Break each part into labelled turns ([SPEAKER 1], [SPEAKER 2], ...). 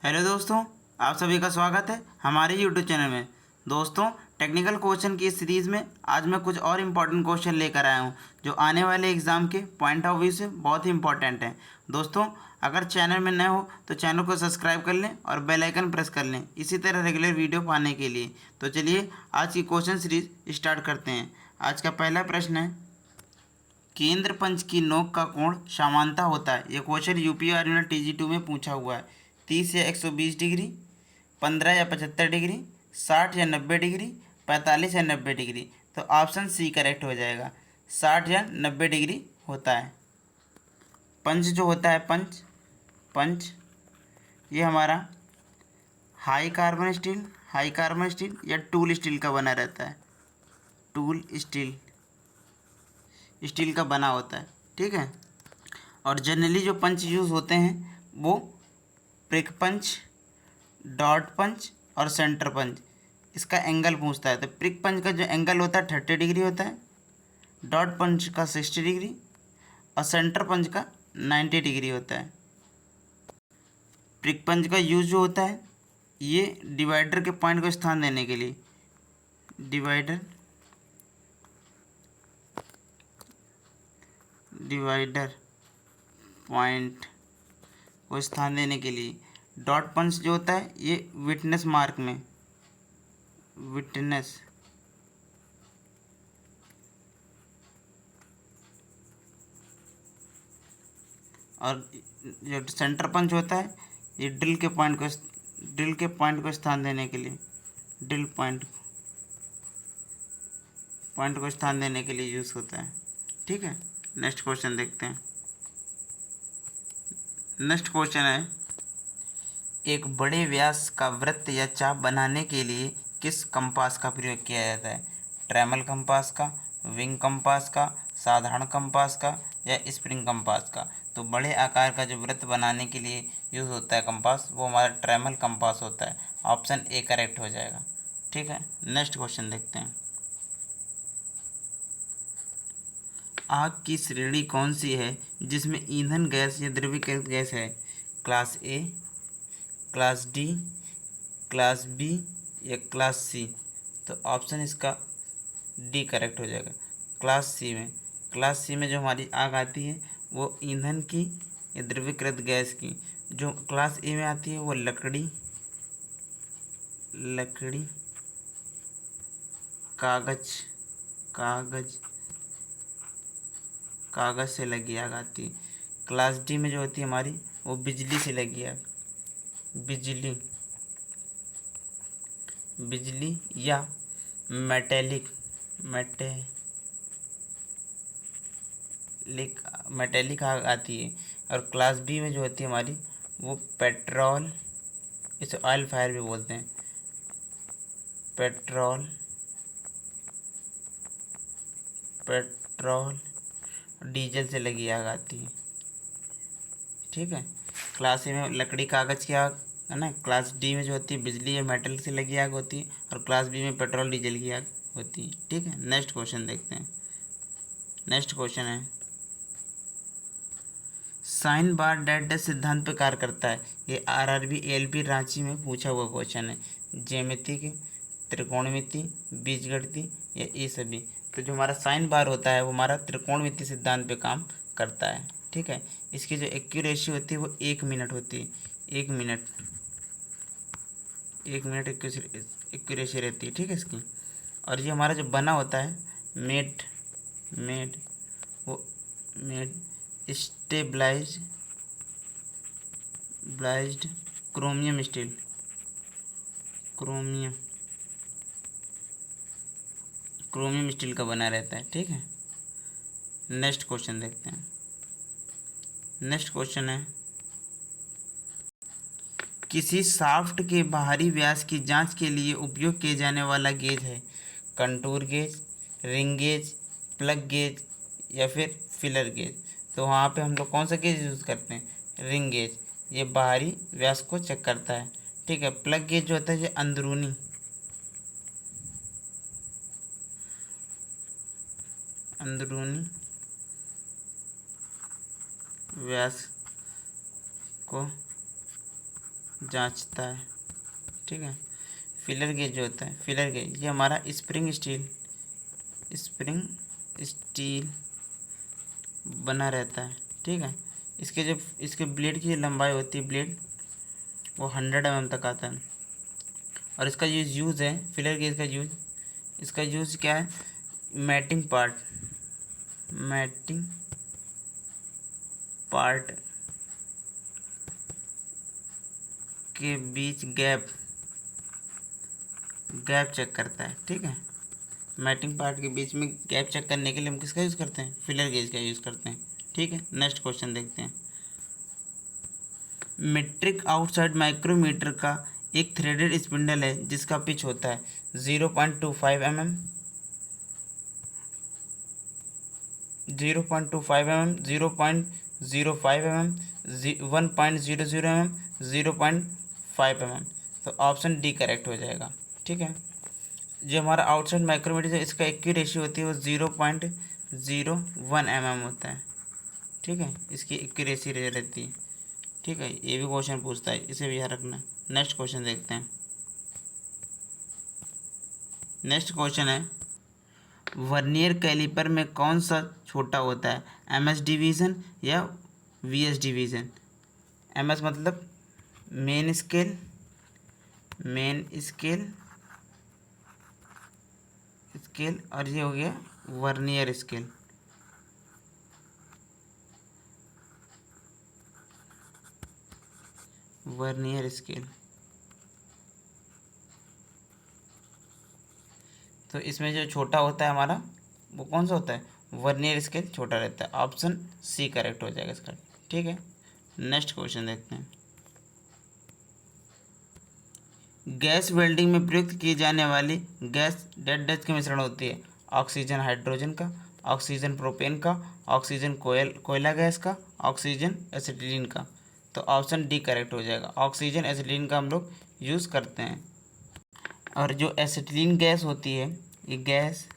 [SPEAKER 1] Hello दोस्तों, आप सभी का स्वागत है हमारे यूट्यूब चैनल में। दोस्तों, टेक्निकल क्वेश्चन की इस सीरीज़ में आज मैं कुछ और इम्पोर्टेंट क्वेश्चन लेकर आया हूं जो आने वाले एग्ज़ाम के पॉइंट ऑफ व्यू से बहुत ही इम्पोर्टेंट हैं। दोस्तों, अगर चैनल में नए हो तो चैनल को सब्सक्राइब कर लें और बेल आइकन प्रेस कर लें इसी तरह रेगुलर वीडियो पाने के लिए। तो चलिए आज की क्वेश्चन सीरीज स्टार्ट करते हैं। आज का पहला प्रश्न है, केंद्र पंच की नोक का कोण समानता होता है। ये क्वेश्चन यूपी और TG2 में पूछा हुआ है। 30 या 120 डिग्री, 15 या 75 डिग्री, 60 या 90 डिग्री, 45 या 90 डिग्री। तो ऑप्शन सी करेक्ट हो जाएगा, 60 या 90 डिग्री होता है। पंच जो होता है, पंच पंच ये हमारा हाई कार्बन स्टील या टूल स्टील का बना रहता है। टूल स्टील का बना होता है, ठीक है। और जनरली जो पंच यूज़ होते हैं वो प्रिक पंच, डॉट पंच और सेंटर पंच। इसका एंगल पूछता है तो प्रिक पंच का जो एंगल होता है 30 डिग्री होता है, डॉट पंच का 60 डिग्री और सेंटर पंच का 90 डिग्री होता है। प्रिक पंच का यूज जो होता है ये डिवाइडर के पॉइंट को स्थान देने के लिए, डिवाइडर पॉइंट को स्थान देने के लिए। डॉट पंच जो होता है ये विटनेस मार्क में, विटनेस और जो सेंटर पंच होता है ये ड्रिल के पॉइंट को स्थान देने के लिए, ड्रिल पॉइंट को स्थान देने के लिए यूज़ होता है, ठीक है। नेक्स्ट क्वेश्चन देखते हैं। नेक्स्ट क्वेश्चन है, एक बड़े व्यास का वृत्त या चाप बनाने के लिए किस कंपास का प्रयोग किया जाता है? ट्रेमल कंपास का, विंग कंपास का, साधारण कंपास का या स्प्रिंग कंपास का? तो बड़े आकार का जो वृत्त बनाने के लिए यूज़ होता है कंपास, वो हमारा ट्रेमल कंपास होता है। ऑप्शन ए करेक्ट हो जाएगा, ठीक है। नेक्स्ट क्वेश्चन देखते हैं। आग की श्रेणी कौन सी है जिसमें ईंधन गैस या द्रवीकृत गैस है? Class A, class D, class B या क्लास सी? तो ऑप्शन इसका डी करेक्ट हो जाएगा, क्लास सी में जो हमारी आग आती है वो ईंधन की या द्रवीकृत गैस की। जो क्लास ए में आती है वो लकड़ी कागज कागज कागज से लगी आग आती है। क्लास डी में जो होती है हमारी वो बिजली से लगी आग, बिजली या मेटेलिक आग आती है। और क्लास बी में जो होती है हमारी वो पेट्रोल, इसे ऑयल फायर भी बोलते हैं, पेट्रोल डीजल से लगी आग आती है, ठीक है। क्लास ए में लकड़ी कागज़ की आग है ना, क्लास डी में जो होती है बिजली या मेटल से लगी आग होती है और क्लास बी में पेट्रोल डीजल की आग होती है, ठीक है। नेक्स्ट क्वेश्चन देखते हैं। नेक्स्ट क्वेश्चन है, साइन बार डैश डैश सिद्धांत पर कार्य करता है। ये RRB ALP रांची में पूछा हुआ क्वेश्चन है। ज्यामिति, त्रिकोणमिति, बीजगणित या ये सभी? तो जो हमारा साइन बार होता है वो हमारा त्रिकोणमिति सिद्धांत पे काम करता है, ठीक है। इसकी जो एक्यूरेसी होती है वो 1 मिनट होती है, 1 मिनट एक्यूरेसी रहती है, ठीक है इसकी। और ये हमारा जो बना होता है मेड वो स्टेबलाइज्ड क्रोमियम स्टील का बना रहता है, ठीक है। नेक्स्ट क्वेश्चन देखते हैं। नेक्स्ट क्वेश्चन है, किसी शाफ्ट के बाहरी व्यास की जांच के लिए उपयोग किए जाने वाला गेज है? Contour gauge, ring gauge, plug gauge या फिर फिलर गेज? तो वहाँ पे हम लोग कौन सा गेज यूज़ करते हैं? Ring gauge. ये बाहरी व्यास को चेक करता है, ठीक है। प्लग गेज जो होता है ये अंदरूनी व्यास को जांचता है। ठीक है। फिलर गेज जो होता है, फिलर गेज ये हमारा स्प्रिंग स्टील बना रहता है। ठीक है। इसके ब्लेड की लंबाई होती है, ब्लेड वो 100 mm तक आता है। और इसका यूज़ है, फिलर गेज का इसका यूज़ क्या है, मैटिंग पार्ट के बीच गैप चेक करता है। ठीक है। मैटिंग पार्ट के बीच में गैप चेक करने के लिए हम किसका यूज़ करते हैं, फिलर गेज का यूज़ करते हैं। ठीक है। नेक्स्ट क्वेश्चन देखते हैं। मीट्रिक आउटसाइड माइक्रोमीटर का एक थ्रेडेड स्पिंडल है जिसका पिच होता है 0.25 mm, 0.25 mm, 0.05 mm, 1.00 mm, 0.5 mm। तो ऑप्शन डी करेक्ट हो जाएगा। ठीक है। जो हमारा आउटसाइड माइक्रोमीटर है इसका एक्यूरेसी होती है वो 0.01 mm होता है। ठीक है। इसकी एक्यूरेसी रहती है। ठीक है। ये भी क्वेश्चन पूछता है, इसे भी याद रखना। नेक्स्ट क्वेश्चन देखते हैं। नेक्स्ट क्वेश्चन है, वर्नियर कैलिपर में कौन सा छोटा होता है, एमएस डिवीज़न या वीएस डिवीज़न। एमएस मतलब मेन स्केल और ये हो गया वर्नियर स्केल। तो इसमें जो छोटा होता है हमारा वो कौन सा होता है, वर्नियर स्केल छोटा रहता है। ऑप्शन सी करेक्ट हो जाएगा इसका। ठीक है। नेक्स्ट क्वेश्चन देखते हैं। गैस वेल्डिंग में प्रयुक्त की जाने वाली गैस डेड डैश की मिश्रण होती है, ऑक्सीजन हाइड्रोजन का, ऑक्सीजन प्रोपेन का, ऑक्सीजन कोयला गैस का, ऑक्सीजन एसिटिलीन का। तो ऑप्शन डी करेक्ट हो जाएगा। ऑक्सीजन एसिटिलीन का हम लोग यूज़ करते हैं। और जो एसिटिलीन गैस होती है ये गैस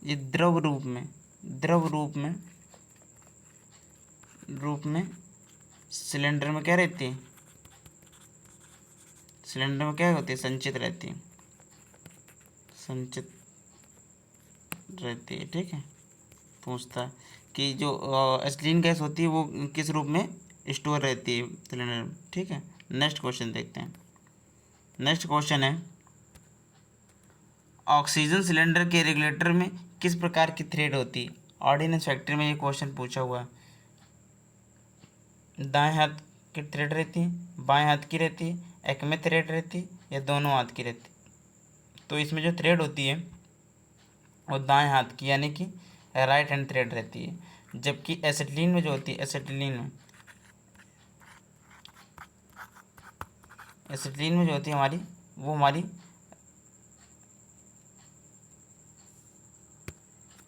[SPEAKER 1] ये द्रव रूप में सिलेंडर में क्या रहती है, सिलेंडर में क्या होती है, संचित रहती है। ठीक है। पूछता है कि जो एसिटिलीन गैस होती है वो किस रूप में स्टोर रहती है सिलेंडर में। ठीक है। नेक्स्ट क्वेश्चन देखते हैं। नेक्स्ट क्वेश्चन है, ऑक्सीजन सिलेंडर के रेगुलेटर में किस प्रकार की थ्रेड होती है। ऑर्डिनेंस फैक्ट्री में ये क्वेश्चन पूछा हुआ है। दाएं हाथ की थ्रेड रहती है, बाएं हाथ की रहती है, एक में थ्रेड रहती है या दोनों हाथ की रहती है। तो इसमें जो थ्रेड होती है वो दाएं हाथ की यानी कि राइट हैंड थ्रेड रहती है। जबकि एसिटिलीन में जो होती है, एसिटिलीन में जो होती है हमारी, वो हमारी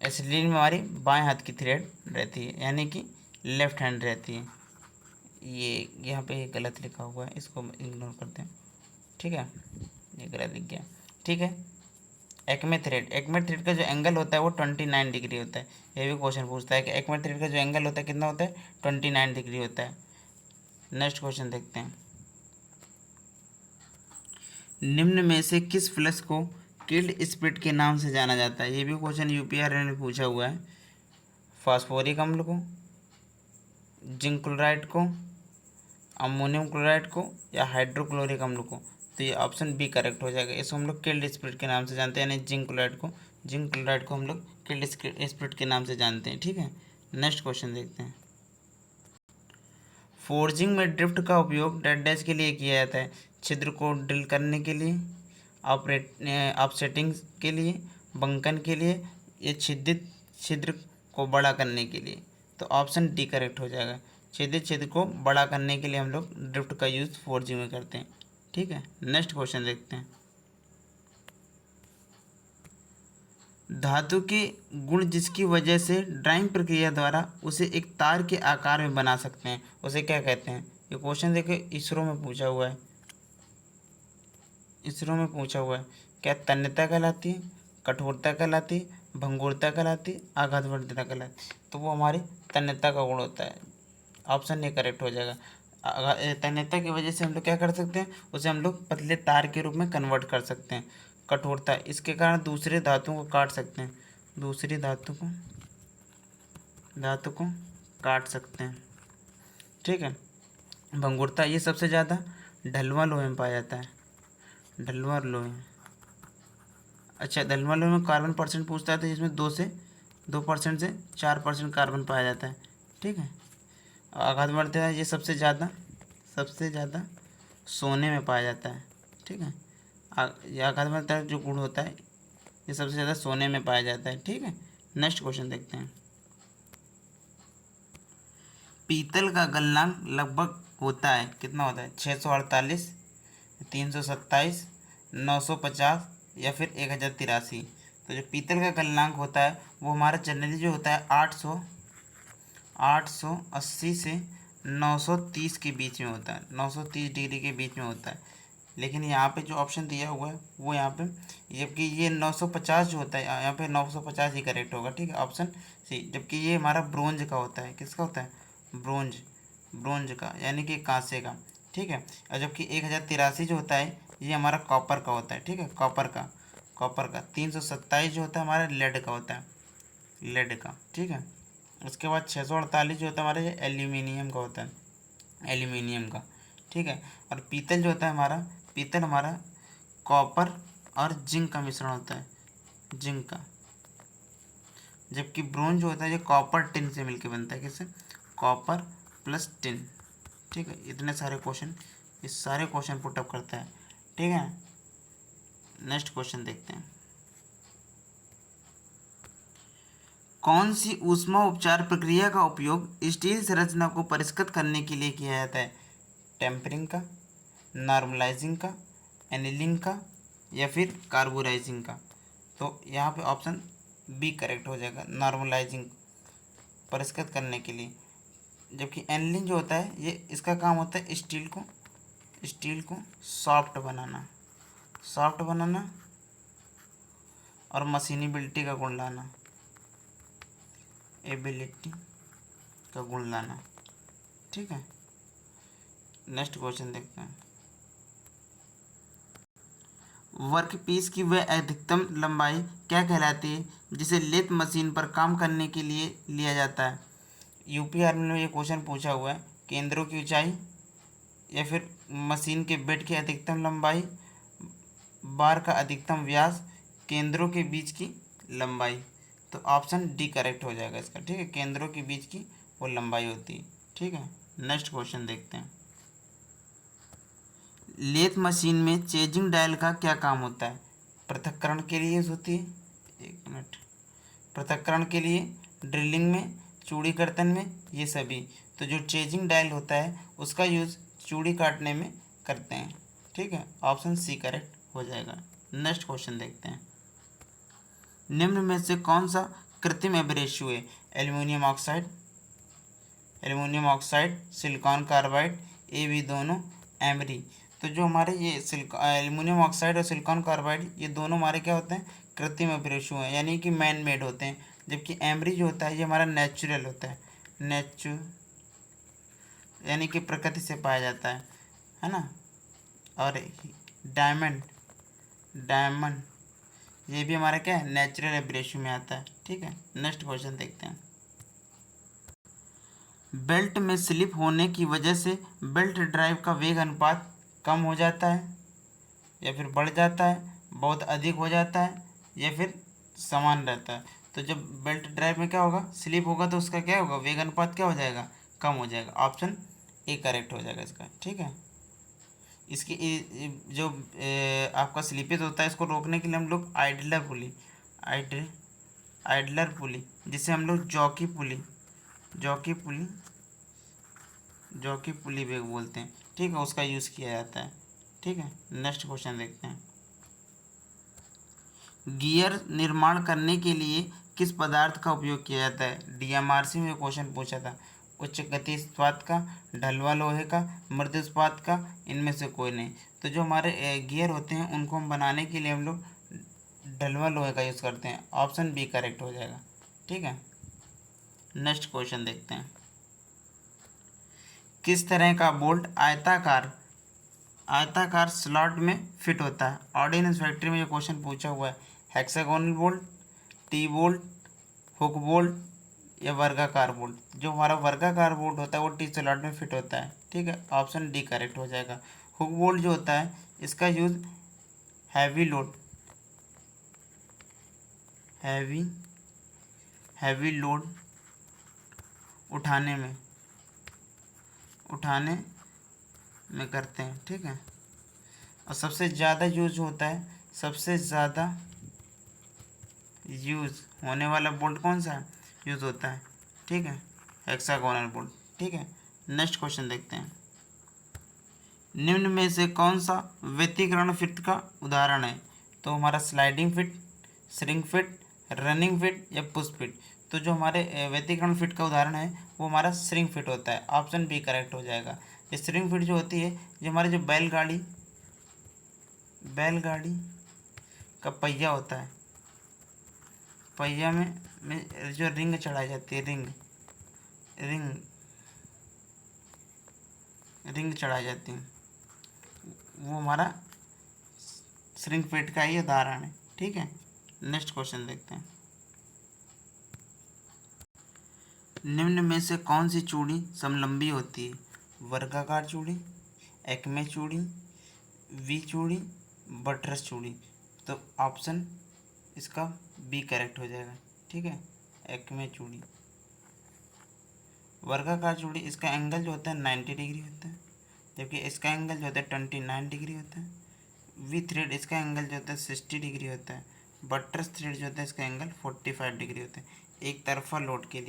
[SPEAKER 1] एसिटिलीन में हमारी बाएं हाथ की थ्रेड रहती है यानी कि लेफ्ट हैंड रहती है। ये यहाँ पे गलत लिखा हुआ है, इसको इग्नोर करते हैं। ठीक है। ये गलत लिख गया। ठीक है। एक्मे थ्रेड का जो एंगल होता है वो 29 डिग्री होता है। ये भी क्वेश्चन पूछता है कि एक्मे थ्रेड का जो एंगल होता है कितना होता है, 29 डिग्री होता है। नेक्स्ट क्वेश्चन देखते हैं। निम्न में से किस फ्लक्स को किल्ड स्प्लिट के नाम से जाना जाता है। ये भी क्वेश्चन यूपीआर ने पूछा हुआ है। फास्फोरिक अम्ल को, जिंक क्लोराइड को, अमोनियम क्लोराइड को या हाइड्रोक्लोरिक अम्ल को। तो ये ऑप्शन बी करेक्ट हो जाएगा। इसको हम लोग किल्ड स्प्लिट के नाम से जानते हैं, यानी जिंक क्लोराइड को हम लोग किल्ड स्प्लिट के नाम से जानते हैं। ठीक है। नेक्स्ट क्वेश्चन देखते हैं। फोर्जिंग में ड्रिफ्ट का उपयोग डेड डैश के लिए किया जाता है, छिद्र को ड्रिल करने के लिए, ऑफसेटिंग के लिए, बंकन के लिए या छिद्रित छिद्र को बड़ा करने के लिए। तो ऑप्शन डी करेक्ट हो जाएगा। छिद्रित छिद्र को बड़ा करने के लिए हम लोग ड्रिफ्ट का यूज़ फोर्जिंग में करते हैं। ठीक है। नेक्स्ट क्वेश्चन देखते हैं। धातु के गुण जिसकी वजह से ड्राइंग प्रक्रिया द्वारा उसे एक तार के आकार में बना सकते हैं, उसे क्या कहते हैं। ये क्वेश्चन देखिए इसरो में पूछा हुआ है। क्या तन्यता कहलाती है, कठोरता कहलाती है, भंगुरता कहलाती है, आघातवर्तीता कहलाती है। तो वो हमारी तन्यता का गुण होता है। ऑप्शन ए करेक्ट हो जाएगा। तन्यता की वजह से हम लोग क्या कर सकते हैं, उसे हम लोग पतले तार के रूप में कन्वर्ट कर सकते हैं। कठोरता, इसके कारण दूसरे धातुओं को काट सकते हैं, दूसरी धातु को काट सकते हैं, ठीक है। भंगुरता, ये सबसे ज़्यादा ढलुआ लोहे में पाया जाता है, ढलुआ लोहे। अच्छा, ढलुआ लोहे में कार्बन परसेंट पूछता है तो जिसमें 2% से 4% कार्बन पाया जाता है, ठीक है। आघात बढ़ता है, ये सबसे ज़्यादा सोने में पाया जाता है, ठीक है। ये आघात बढ़ता जो गुण होता है ये सबसे ज़्यादा सोने में पाया जाता है, ठीक है। नेक्स्ट क्वेश्चन देखते हैं। पीतल का गलनांक लगभग होता है, कितना होता है, 648, 327, 950 या फिर 1083। तो जो पीतल का गलनांक होता है वो हमारा जनरली जो होता है 880 से 930 के बीच में होता है, 930 डिग्री के बीच में होता है। लेकिन यहाँ पे जो ऑप्शन दिया हुआ है वो यहाँ पे, जबकि ये 950 जो होता है यहाँ पे 950 ही करेक्ट होगा, ठीक है, ऑप्शन सी। जबकि ये हमारा ब्रोंज का होता है, किसका होता है, ब्रोंज का, यानी कि कांसे का, ठीक है। और जबकि 1083 जो होता है ये हमारा कॉपर का होता है, ठीक है, कॉपर का 327 जो होता है हमारा लेड का होता है, लेड का, ठीक है। उसके बाद 648 जो होता है हमारा ये एल्यूमिनियम का होता है, एल्यूमिनियम का, ठीक है। और पीतल जो होता है हमारा कॉपर और जिंक का मिश्रण होता है, जिंक का। जबकि ब्रोंज जो होता है ये कॉपर टिन से मिलकर बनता है, किससे, कॉपर प्लस टिन, ठीक है। इतने सारे क्वेश्चन, ये सारे क्वेश्चन पुटअप करता है, ठीक है। नेक्स्ट क्वेश्चन देखते हैं। कौन सी ऊष्मा उपचार प्रक्रिया का उपयोग स्टील संरचना को परिष्कृत करने के लिए किया जाता है, टेम्परिंग का, नॉर्मलाइजिंग का, एनिलिंग का या फिर कार्बोराइजिंग का। तो यहाँ पे ऑप्शन बी करेक्ट हो जाएगा, नॉर्मलाइजिंग, परिष्कृत करने के लिए। जबकि एनिलिंग जो होता है ये इसका काम होता है स्टील को सॉफ्ट बनाना और मशीनेबिलिटी का गुण लाना, एबिलिटी का गुण लाना, ठीक है। नेक्स्ट क्वेश्चन देखते हैं। वर्कपीस की वह अधिकतम लंबाई क्या कहलाती है जिसे लेथ मशीन पर काम करने के लिए लिया जाता है। यूपीआरएल में ये क्वेश्चन पूछा हुआ है, केंद्रों की ऊंचाई या फिर मशीन के बेड की अधिकतम लंबाई, बार का अधिकतम व्यास, केंद्रों के बीच की लंबाई। तो ऑप्शन डी करेक्ट हो जाएगा इसका, ठीक है, केंद्रों के बीच की वो लंबाई होती है, ठीक है। नेक्स्ट क्वेश्चन देखते हैं। लेथ मशीन में चेजिंग डायल का क्या काम होता है, पृथक्करण के लिए होती है, एक मिनट, पृथक्करण के लिए, ड्रिलिंग में, चूड़ी कर्तन में, ये सभी। तो जो चेजिंग डायल होता है उसका यूज़ चूड़ी काटने में करते हैं, ठीक है, ऑप्शन सी करेक्ट हो जाएगा। नेक्स्ट क्वेश्चन देखते हैं। निम्न में से कौन सा कृत्रिम एब्रेसिव है, aluminium oxide, silicon carbide, A B दोनों, एमरी। तो जो हमारे ये एल्युमिनियम ऑक्साइड और सिलिकॉन कार्बाइड ये दोनों हमारे क्या होते हैं, कृत्रिम एब्रेसिव हैं, यानी कि मैन मेड होते हैं। जबकि एमरी जो होता है ये हमारा नेचुरल होता है, यानी कि प्रकृति से पाया जाता है ना। और डायमंड ये भी हमारा क्या है, नेचुरल एब्रेसिव में आता है, ठीक है। नेक्स्ट क्वेश्चन देखते हैं। बेल्ट में स्लिप होने की वजह से बेल्ट ड्राइव का वेग अनुपात कम हो जाता है या फिर बढ़ जाता है, बहुत अधिक हो जाता है या फिर समान रहता है। तो जब बेल्ट ड्राइव में क्या होगा, स्लिप होगा तो उसका क्या होगा, वेग अनुपात क्या हो जाएगा, कम हो जाएगा, ऑप्शन ए करेक्ट हो जाएगा इसका, ठीक है। इसकी जो आपका स्लिपेज होता है इसको रोकने के लिए हम लोग आइडलर पुली जिसे हम लोग जॉकी पुली भी बोलते हैं, ठीक है, उसका यूज़ किया जाता है, ठीक है। नेक्स्ट क्वेश्चन देखते हैं। गियर निर्माण करने के लिए किस पदार्थ का उपयोग किया जाता है, डीएमआरसी में क्वेश्चन पूछा था। उच्च गति इस्पात का, ढलवा लोहे का, मृदु इस्पात का, इनमें से कोई नहीं। तो जो हमारे गियर होते हैं उनको हम बनाने के लिए हम लोग ढलवा लोहे का यूज़ करते हैं, ऑप्शन बी करेक्ट हो जाएगा, ठीक है। नेक्स्ट क्वेश्चन देखते हैं। किस तरह का बोल्ट आयताकार स्लॉट में फिट होता है? ऑर्डिनेंस फैक्ट्री में जो क्वेश्चन पूछा हुआ है, hexagonal bolt, T bolt, hook bolt या वर्गाकार बोल्ट। जो हमारा वर्गाकार बोल्ट होता है वो टी स्लॉट में फिट होता है, ठीक है। ऑप्शन डी करेक्ट हो जाएगा। हुक बोल्ट जो होता है इसका यूज हैवी लोड उठाने में करते हैं, ठीक है। और सबसे ज़्यादा यूज होता है, सबसे ज़्यादा यूज होने वाला बोल्ट कौन सा यूज होता है, ठीक है, हेक्सागोनल बोल्ट, ठीक है। नेक्स्ट क्वेश्चन देखते हैं। निम्न में से कौन सा व्यतिकरण फिट का उदाहरण है? तो हमारा sliding fit, shrink fit, running fit या पुश फिट। तो जो हमारे व्यतिकरण फिट का उदाहरण है वो हमारा श्रिंक फिट होता है। ऑप्शन बी करेक्ट हो जाएगा। ये श्रिंक फिट जो होती है, जो हमारे जो बैलगाड़ी का पहिया होता है, पहिया में जो रिंग चढ़ाई जाती है, रिंग चढ़ाई जाती है, वो हमारा श्रिंक फिट का ही उदाहरण है, ठीक है। नेक्स्ट क्वेश्चन देखते हैं। निम्न में से कौन सी चूड़ी समलंबी होती है? वर्गाकार चूड़ी, एक्मे चूड़ी, वी चूड़ी, बटरस चूड़ी। तो ऑप्शन इसका बी करेक्ट हो जाएगा, ठीक है, एक्मे चूड़ी। वर्गाकार चूड़ी, इसका एंगल जो होता है 90 डिग्री होता है, जबकि इसका एंगल जो होता है 29 डिग्री होता है। वी थ्रेड, इसका एंगल जो होता है 60 डिग्री होता है। बटरस थ्रेड जो होता है इसका एंगल 45 डिग्री होता है। एक तरफा लोड के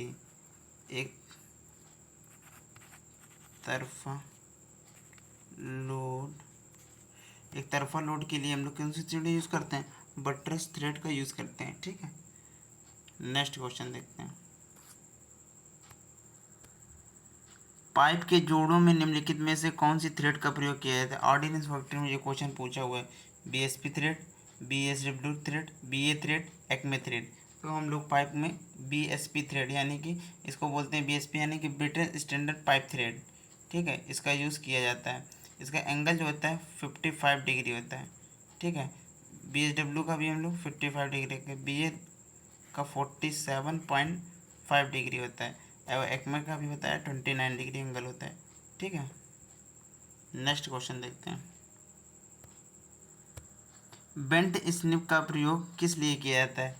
[SPEAKER 1] लिए हम लोग कौन सी चूड़ी यूज़ करते हैं? बटरस थ्रेड का यूज़ करते हैं, ठीक है। नेक्स्ट क्वेश्चन देखते हैं। पाइप के जोड़ों में निम्नलिखित में से कौन सी थ्रेड का प्रयोग किया जाता है? ऑर्डिनेंस फैक्ट्री में ये क्वेश्चन पूछा हुआ है। BSP thread, BSW thread, BA thread, Acme thread. तो हम लोग पाइप में बीएसपी थ्रेड, यानी कि इसको बोलते हैं बीएसपी, यानी कि ब्रिटिश स्टैंडर्ड पाइप थ्रेड, ठीक है, इसका यूज़ किया जाता है। इसका एंगल जो होता है 55 डिग्री होता है, ठीक है। बीएसडब्ल्यू का भी हम लोग 55 डिग्री का, बीए का 47.5 डिग्री होता है, और एक्मे का भी होता है 29 डिग्री एंगल होता है, ठीक है। नेक्स्ट क्वेश्चन देखते हैं। बेंट स्निप का प्रयोग किस लिए किया जाता है?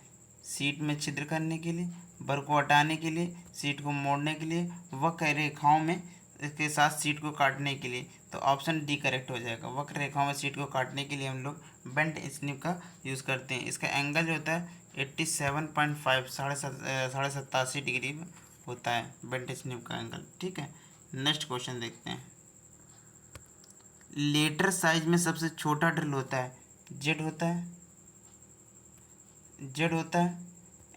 [SPEAKER 1] सीट में छिद्र करने के लिए, बर को हटाने के लिए, सीट को मोड़ने के लिए, वक्र रेखाओं में इसके साथ सीट को काटने के लिए। तो ऑप्शन डी करेक्ट हो जाएगा। वक्र रेखाओं में सीट को काटने के लिए हम लोग बेंट स्निप का यूज़ करते हैं। इसका एंगल जो होता है 87.5 साढ़े 87 डिग्री होता है बेंट स्निप का एंगल, ठीक है। नेक्स्ट क्वेश्चन देखते हैं। लेटर साइज में सबसे छोटा ड्रिल होता है, जेड होता है,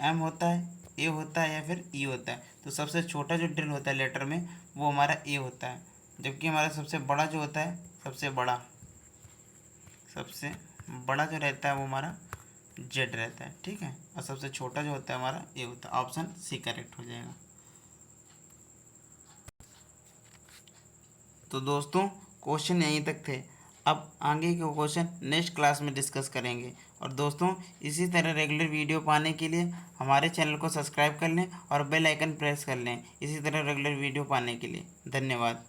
[SPEAKER 1] एम होता है, ए होता है या फिर ई होता है। तो सबसे छोटा जो ड्रिल होता है लेटर में वो हमारा ए होता है, जबकि हमारा सबसे बड़ा जो होता है, सबसे बड़ा जो रहता है वो हमारा जेड रहता है, ठीक है। और सबसे छोटा जो होता है हमारा ए होता है। ऑप्शन सी करेक्ट हो जाएगा। तो दोस्तों क्वेश्चन यहीं तक थे। अब आगे के क्वेश्चन नेक्स्ट क्लास में डिस्कस करेंगे। और दोस्तों इसी तरह रेगुलर वीडियो पाने के लिए हमारे चैनल को सब्सक्राइब कर लें और बेल आइकन प्रेस कर लें, इसी तरह रेगुलर वीडियो पाने के लिए। धन्यवाद।